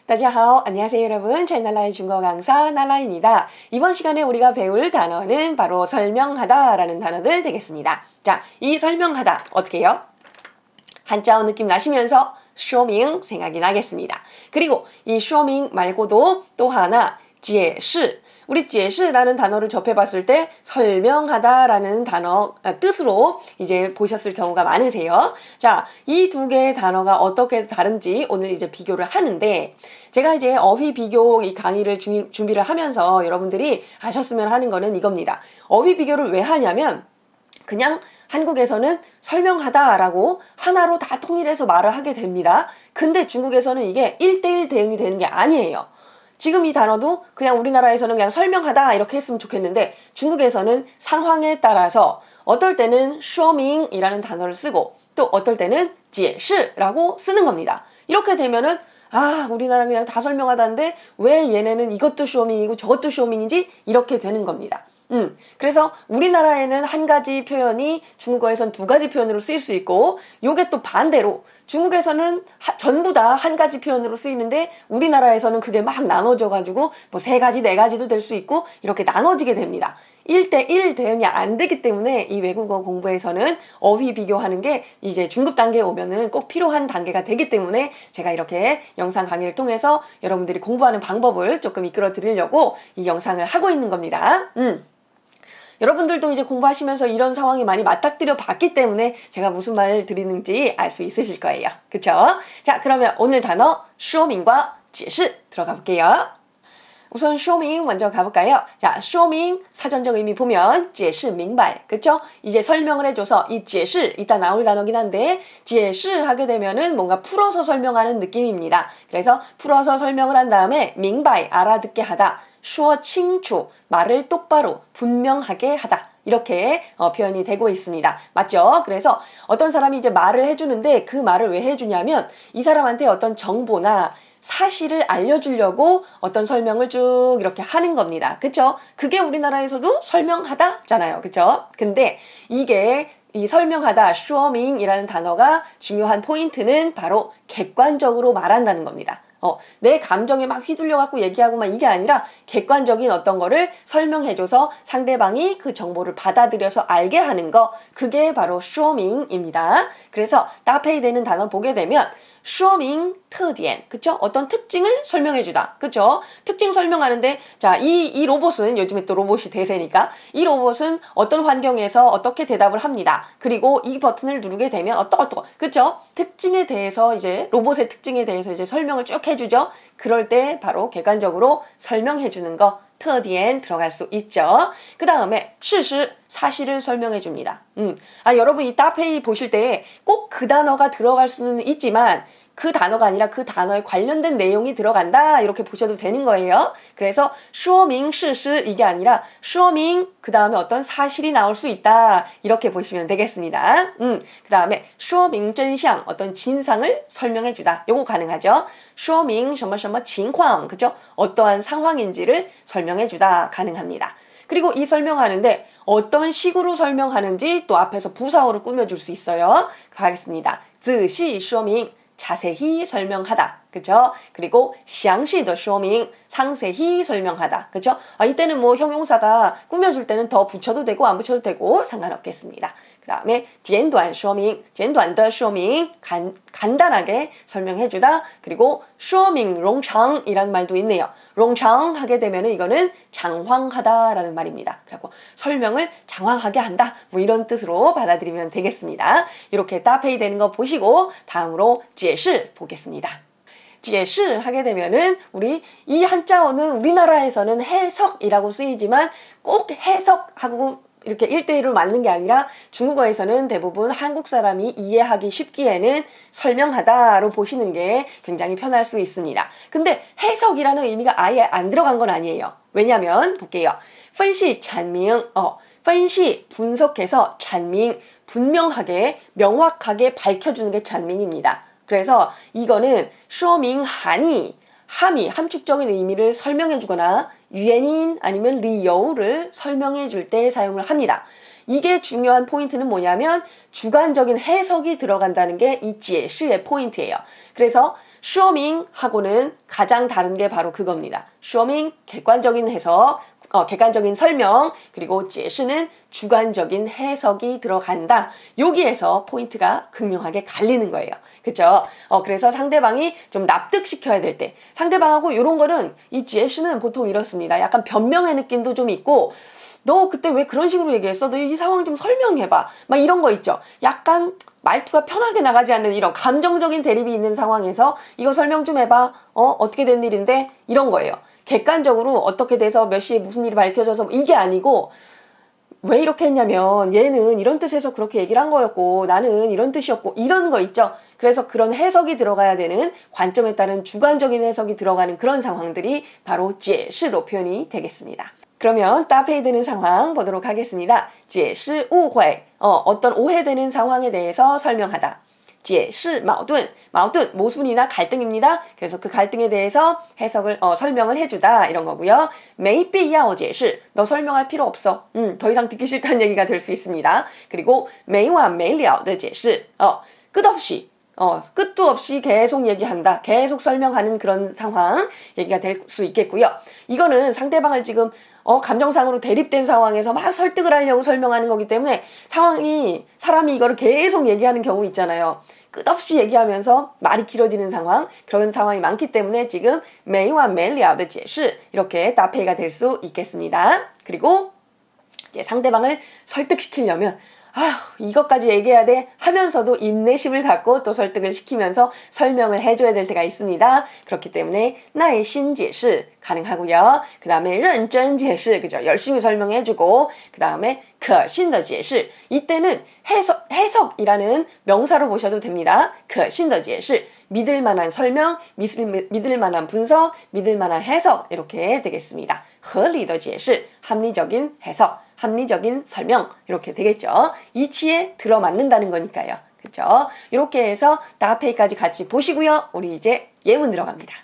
大家好, 안녕하세요 여러분. 차이날라의 중국어 강사 날라입니다. 이번 시간에 우리가 배울 단어는 바로 설명하다 라는 단어들 되겠습니다. 자, 이 설명하다 어떻게 해요? 한자어 느낌 나시면서 쇼밍 생각이 나겠습니다. 그리고 이 쇼밍 말고도 또 하나 解释 우리 解释라는 단어를 접해봤을 때 설명하다라는 단어 뜻으로 이제 보셨을 경우가 많으세요. 자, 이 두 개의 단어가 어떻게 다른지 오늘 이제 비교를 하는데 제가 이제 어휘 비교 이 강의를 준비를 하면서 여러분들이 아셨으면 하는 거는 이겁니다. 어휘 비교를 왜 하냐면 그냥 한국에서는 설명하다라고 하나로 다 통일해서 말을 하게 됩니다. 근데 중국에서는 이게 1대1 대응이 되는 게 아니에요. 지금 이 단어도 그냥 우리나라에서는 그냥 설명하다 이렇게 했으면 좋겠는데 중국에서는 상황에 따라서 어떨 때는 说明이라는 단어를 쓰고 또 어떨 때는 解释라고 쓰는 겁니다. 이렇게 되면은 우리나라는 그냥 다 설명하다인데 왜 얘네는 이것도 说明이고 저것도 说明인지 이렇게 되는 겁니다. 그래서 우리나라에는 한 가지 표현이 중국어에선 두 가지 표현으로 쓰일 수 있고 요게 또 반대로 중국에서는 전부 다 한 가지 표현으로 쓰이는데 우리나라에서는 그게 막 나눠져 가지고 뭐 세 가지 네 가지도 될 수 있고 이렇게 나눠지게 됩니다. 1대1 대응이 안 되기 때문에 이 외국어 공부에서는 어휘 비교하는 게 이제 중급 단계에 오면은 꼭 필요한 단계가 되기 때문에 제가 이렇게 영상 강의를 통해서 여러분들이 공부하는 방법을 조금 이끌어 드리려고 이 영상을 하고 있는 겁니다. 여러분들도 이제 공부하시면서 이런 상황이 많이 맞닥뜨려 봤기 때문에 제가 무슨 말을 드리는지 알 수 있으실 거예요. 그쵸? 자, 그러면 오늘 단어 说明과 解释 들어가 볼게요. 우선 说明 먼저 가볼까요? 자, 说明 사전적 의미 보면 解释明白, 그쵸? 이제 설명을 해줘서 이 解释 이따 나올 단어긴 한데 解释 하게 되면은 뭔가 풀어서 설명하는 느낌입니다. 그래서 풀어서 설명을 한 다음에 明白 알아듣게 하다, 说清楚 말을 똑바로 분명하게 하다. 이렇게 표현이 되고 있습니다. 맞죠? 그래서 어떤 사람이 이제 말을 해주는데 그 말을 왜 해주냐면 이 사람한테 어떤 정보나 사실을 알려주려고 어떤 설명을 쭉 이렇게 하는 겁니다. 그쵸? 그게 우리나라에서도 설명하다잖아요. 그쵸? 근데 이게 이 설명하다, 说明이라는 단어가 중요한 포인트는 바로 객관적으로 말한다는 겁니다. 내 감정에 막 휘둘려갖고 얘기하고만 이게 아니라 객관적인 어떤 거를 설명해줘서 상대방이 그 정보를 받아들여서 알게 하는 거, 그게 바로 说明입니다. 그래서搭配 되는 단어 보게 되면 说明特点, 그쵸? 어떤 특징을 설명해주다, 그쵸? 특징 설명하는데, 자, 이 로봇은, 요즘에 또 로봇이 대세니까, 이 로봇은 어떤 환경에서 어떻게 대답을 합니다. 그리고 이 버튼을 누르게 되면 어떠, 그쵸? 특징에 대해서 이제, 로봇의 특징에 대해서 이제 설명을 쭉 해주죠? 그럴 때 바로 객관적으로 설명해주는 거, 特点 들어갈 수 있죠. 그 다음에 事实, 사실을 설명해 줍니다. 여러분 이搭配 보실 때 꼭 그 단어가 들어갈 수는 있지만 그 단어가 아니라 그 단어에 관련된 내용이 들어간다 이렇게 보셔도 되는 거예요. 그래서 说明事实 이게 아니라 说明 그 다음에 어떤 사실이 나올 수 있다 이렇게 보시면 되겠습니다. 그 다음에 说明真相 어떤 진상을 설명해 주다. 요거 가능하죠. 说明什么什么情况 그죠? 어떠한 상황인지를 설명해 주다 가능합니다. 그리고 이 설명하는데 어떤 식으로 설명하는지 또 앞에서 부사어로 꾸며줄 수 있어요. 가겠습니다. 仔细说明 자세히 설명하다. 그죠? 그리고 详细的说明 상세히 설명하다. 그죠? 이때는 뭐 형용사가 꾸며줄 때는 더 붙여도 되고 안 붙여도 되고 상관없겠습니다. 그 다음에 简短说明 简短的说明 간단하게 설명해주다. 그리고 说明冗长 이라는 말도 있네요. 冗长 하게 되면 이거는 장황하다 라는 말입니다. 그리고 설명을 장황하게 한다. 뭐 이런 뜻으로 받아들이면 되겠습니다. 이렇게搭配 되는 거 보시고 다음으로 解释 보겠습니다. 解释 하게 되면은 우리 이 한자어는 우리나라에서는 해석이라고 쓰이지만 꼭 해석하고 이렇게 1대1로 맞는 게 아니라 중국어에서는 대부분 한국 사람이 이해하기 쉽기에는 설명하다로 보시는 게 굉장히 편할 수 있습니다. 근데 해석이라는 의미가 아예 안 들어간 건 아니에요. 왜냐면 볼게요. 分析阐明 分析 분석해서 阐明 분명하게 명확하게 밝혀주는 게 阐明입니다. 그래서 이거는 说明 함이 함축적인 의미를 설명해 주거나 유엔인 아니면 리여우를 설명해 줄 때 사용을 합니다. 이게 중요한 포인트는 뭐냐면 주관적인 해석이 들어간다는 게 이 제시의 포인트예요. 그래서 쇼밍하고는 가장 다른 게 바로 그겁니다. 쇼밍 객관적인 해석, 객관적인 설명, 그리고 제시는 주관적인 해석이 들어간다. 여기에서 포인트가 극명하게 갈리는 거예요. 그렇죠? 그래서 상대방이 좀 납득시켜야 될 때, 상대방하고 이런 거는 이 제시는 보통 이렇습니다. 약간 변명의 느낌도 좀 있고, 너 그때 왜 그런 식으로 얘기했어? 너 이 상황 좀 설명해봐. 막 이런 거 있죠. 약간 말투가 편하게 나가지 않는 이런 감정적인 대립이 있는 상황에서 이거 설명 좀 해봐. 어떻게 된 일인데? 이런 거예요. 객관적으로 어떻게 돼서 몇 시에 무슨 일이 밝혀져서 이게 아니고 왜 이렇게 했냐면 얘는 이런 뜻에서 그렇게 얘기를 한 거였고 나는 이런 뜻이었고 이런 거 있죠. 그래서 그런 해석이 들어가야 되는 관점에 따른 주관적인 해석이 들어가는 그런 상황들이 바로 解释로 표현이 되겠습니다. 그러면 따페이되는 상황 보도록 하겠습니다. 解释误会, 어떤 오해되는 상황에 대해서 설명하다. 解释矛盾, 모순이나 갈등입니다. 그래서 그 갈등에 대해서 해석을 설명을 해주다 이런 거고요. 没必要解释, 너 설명할 필요 없어. 더 이상 듣기 싫다는 얘기가 될 수 있습니다. 그리고 没完没了的解释, 끝없이 끝도 없이 계속 얘기한다. 계속 설명하는 그런 상황 얘기가 될 수 있겠고요. 이거는 상대방을 지금 감정상으로 대립된 상황에서 막 설득을 하려고 설명하는 거기 때문에 사람이 이거를 계속 얘기하는 경우 있잖아요. 끝없이 얘기하면서 말이 길어지는 상황, 그런 상황이 많기 때문에 지금 没完没了的解释 이렇게 따페이가 될 수 있겠습니다. 그리고 이제 상대방을 설득시키려면 이것까지 얘기해야 돼 하면서도 인내심을 갖고 또 설득을 시키면서 설명을 해줘야 될 때가 있습니다. 그렇기 때문에 耐心解释 가능하고요. 그 다음에 认真解释 그죠? 열심히 설명해주고 그 다음에 可信的解释 이때는 해석이라는 명사로 보셔도 됩니다. 可信的解释 믿을 만한 설명, 믿을 만한 분석, 믿을 만한 해석 이렇게 되겠습니다. 合理的解释 합리적인 해석, 합리적인 설명 이렇게 되겠죠. 이치에 들어맞는다는 거니까요. 그렇죠? 이렇게 해서 따페이까지 같이 보시고요. 우리 이제 예문 들어갑니다.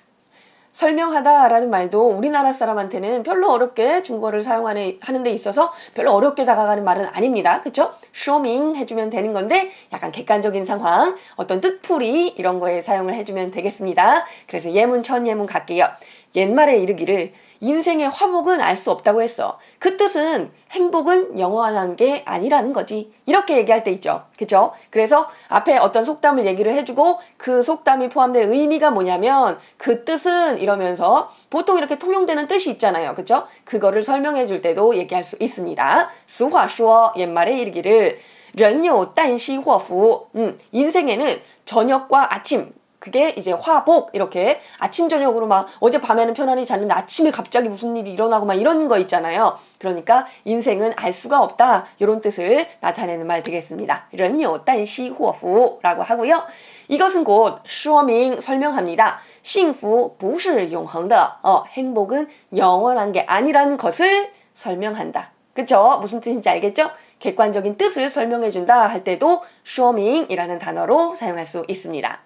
설명하다라는 말도 우리나라 사람한테는 별로 어렵게 중국어를 사용하는 데 있어서 별로 어렵게 다가가는 말은 아닙니다. 그쵸? 쇼밍 해주면 되는 건데 약간 객관적인 상황, 어떤 뜻풀이 이런 거에 사용을 해주면 되겠습니다. 그래서 첫 예문 갈게요. 옛말에 이르기를 인생의 화목은 알 수 없다고 했어. 그 뜻은 행복은 영원한 게 아니라는 거지. 이렇게 얘기할 때 있죠. 그쵸? 그래서 앞에 어떤 속담을 얘기를 해주고 그 속담이 포함된 의미가 뭐냐면 그 뜻은 이러면서 보통 이렇게 통용되는 뜻이 있잖아요. 그쵸? 그거를 설명해 줄 때도 얘기할 수 있습니다. 俗话说 옛말에 이르기를 人有旦夕祸福 인생에는 저녁과 아침 그게 이제 화복 이렇게 아침 저녁으로 막 어젯밤에는 편안히 잤는데 아침에 갑자기 무슨 일이 일어나고 막 이런 거 있잖아요. 그러니까 인생은 알 수가 없다. 이런 뜻을 나타내는 말 되겠습니다. 人有旦夕祸福 라고 하고요. 이것은 곧 说明 설명합니다. 幸福不是永恒的 행복은 영원한 게 아니라는 것을 설명한다. 그쵸? 무슨 뜻인지 알겠죠? 객관적인 뜻을 설명해준다 할 때도 说明 이라는 단어로 사용할 수 있습니다.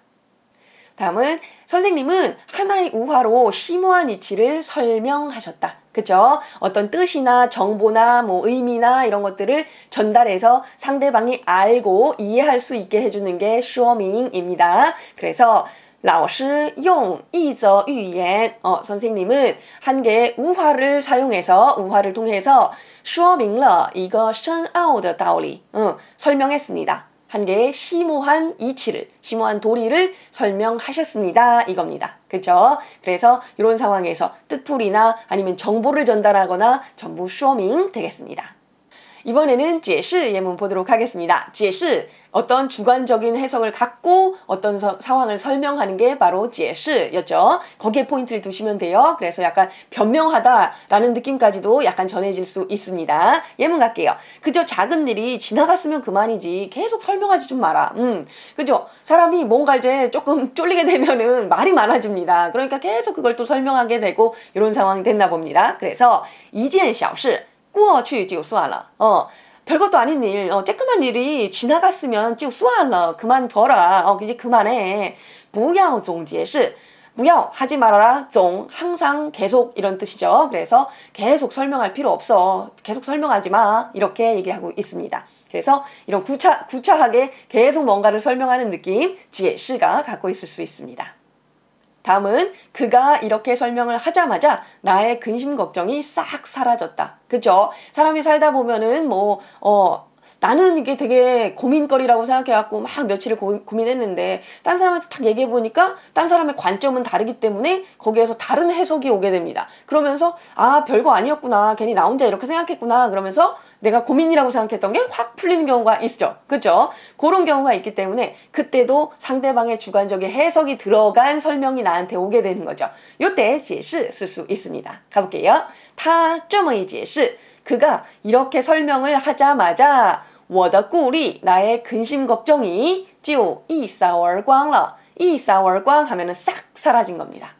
다음은 선생님은 하나의 우화로 심오한 이치를 설명하셨다. 그쵸? 어떤 뜻이나 정보나 의미나 이런 것들을 전달해서 상대방이 알고 이해할 수 있게 해주는 게 说明입니다. 그래서 老师用一则寓言 선생님은 한 개의 우화를 사용해서 우화를 통해서 说明了一个深奥的道理 설명했습니다. 한 개의 심오한 이치를, 심오한 도리를 설명하셨습니다. 이겁니다. 그쵸? 그래서 이런 상황에서 뜻풀이나 아니면 정보를 전달하거나 전부 说明 되겠습니다. 이번에는 解释 예문 보도록 하겠습니다. 解释 어떤 주관적인 해석을 갖고 어떤 상황을 설명하는 게 바로 解释였죠. 거기에 포인트를 두시면 돼요. 그래서 약간 변명하다라는 느낌까지도 약간 전해질 수 있습니다. 예문 갈게요. 그저 작은 일이 지나갔으면 그만이지 계속 설명하지 좀 마라. 그죠? 사람이 뭔가 이제 조금 쫄리게 되면은 말이 많아집니다. 그러니까 계속 그걸 또 설명하게 되고 이런 상황이 됐나 봅니다. 그래서 一件小事过去就算了 별것도 아닌 일, 쬐끄만 일이 지나갔으면 就算了 그만둬라, 이제 그만해. 不要总结式 무야 하지 말아라. 종 항상 계속 이런 뜻이죠. 그래서 계속 설명할 필요 없어. 계속 설명하지 마. 이렇게 얘기하고 있습니다. 그래서 이런 구차하게 계속 뭔가를 설명하는 느낌, 解释가 갖고 있을 수 있습니다. 다음은 그가 이렇게 설명을 하자마자 나의 근심 걱정이 싹 사라졌다. 그죠? 사람이 살다 보면은 나는 이게 되게 고민거리라고 생각해갖고 막 며칠을 고민했는데 딴 사람한테 딱 얘기해보니까 딴 사람의 관점은 다르기 때문에 거기에서 다른 해석이 오게 됩니다. 그러면서 아 별거 아니었구나. 괜히 나 혼자 이렇게 생각했구나. 그러면서 내가 고민이라고 생각했던 게 확 풀리는 경우가 있죠. 그죠? 그런 경우가 있기 때문에 그때도 상대방의 주관적인 해석이 들어간 설명이 나한테 오게 되는 거죠. 요때 解释 쓸 수 있습니다. 가볼게요. 他这么一解释 그가 이렇게 설명을 하자마자 我的顾虑 나의 근심 걱정이 就一扫而光了. 一扫而光 하면은 싹 사라진 겁니다.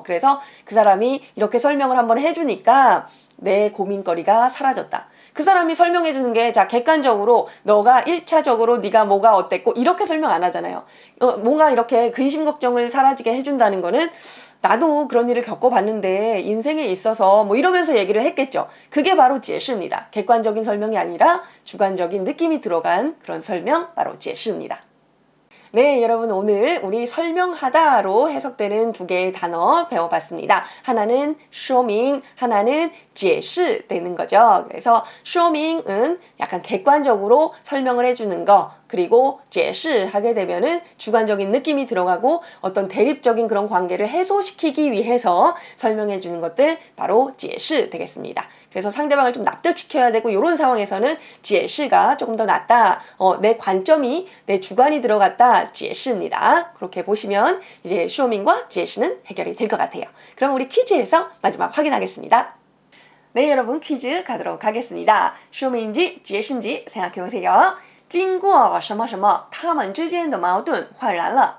그래서 그 사람이 이렇게 설명을 한번 해주니까 내 고민거리가 사라졌다. 그 사람이 설명해 주는 게 자 객관적으로 너가 1차적으로 네가 뭐가 어땠고 이렇게 설명 안 하잖아요. 뭔가 이렇게 근심 걱정을 사라지게 해준다는 거는 나도 그런 일을 겪어봤는데 인생에 있어서 뭐 이러면서 얘기를 했겠죠. 그게 바로 解释입니다. 객관적인 설명이 아니라 주관적인 느낌이 들어간 그런 설명 바로 解释입니다. 네, 여러분 오늘 우리 설명하다로 해석되는 두 개의 단어 배워봤습니다. 하나는 说明, 하나는 解释 되는 거죠. 그래서 说明은 약간 객관적으로 설명을 해주는 거, 그리고 解释 하게 되면은 주관적인 느낌이 들어가고 어떤 대립적인 그런 관계를 해소시키기 위해서 설명해 주는 것들 바로 解释 되겠습니다. 그래서 상대방을 좀 납득시켜야 되고 이런 상황에서는 解释가 조금 더 낫다. 내 관점이 내 주관이 들어갔다. 解释입니다. 그렇게 보시면 이제 说明과 解释는 해결이 될 것 같아요. 그럼 우리 퀴즈에서 마지막 확인하겠습니다. 네, 여러분 퀴즈 가도록 하겠습니다. 说明지, 解释지 생각해 보세요. 经过什么什么他们之间的矛盾焕然了.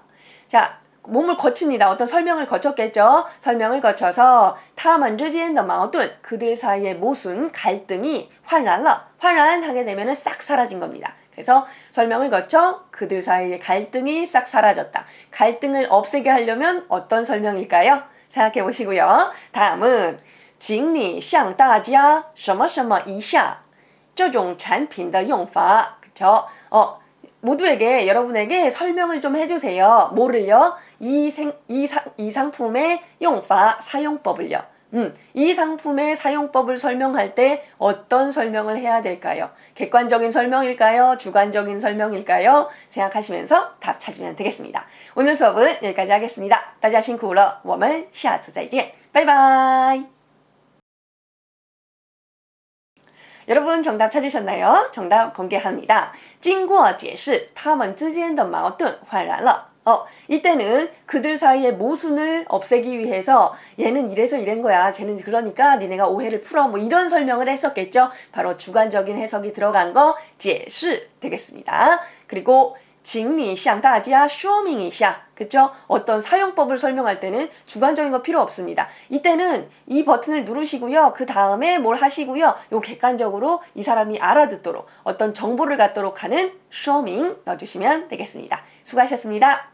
자, 몸을 거칩니다. 어떤 설명을 거쳤겠죠. 설명을 거쳐서 他们之间的矛盾 그들 사이의 무슨 갈등이 焕然了. 환란하게 되면은 싹 사라진 겁니다. 그래서 설명을 거쳐 그들 사이의 갈등이 싹 사라졌다. 갈등을 없애게 하려면 어떤 설명일까요? 생각해 보시고요. 다음은 请你向大家什么什么一下这种产品的用法. 그쵸? 모두에게 여러분에게 설명을 좀 해주세요. 뭐를요? 이 상품의 用法 사용법을요. 이 상품의 사용법을 설명할 때 어떤 설명을 해야 될까요? 객관적인 설명일까요? 주관적인 설명일까요? 생각하시면서 답 찾으면 되겠습니다. 오늘 수업은 여기까지 하겠습니다. 大家辛苦了，我们下次再见，拜拜。 여러분 정답 찾으셨나요? 정답 공개합니다. 经过解释他们之间的矛盾焕然了. 이때는 그들 사이의 모순을 없애기 위해서 얘는 이래서 이런 거야. 쟤는 그러니까 니네가 오해를 풀어. 뭐 이런 설명을 했었겠죠. 바로 주관적인 해석이 들어간 거 解释 되겠습니다. 그리고 请你向大家说明一下. 그쵸? 어떤 사용법을 설명할 때는 주관적인 거 필요 없습니다. 이때는 이 버튼을 누르시고요. 그 다음에 뭘 하시고요. 요 객관적으로 이 사람이 알아듣도록 어떤 정보를 갖도록 하는 说明 넣어주시면 되겠습니다. 수고하셨습니다.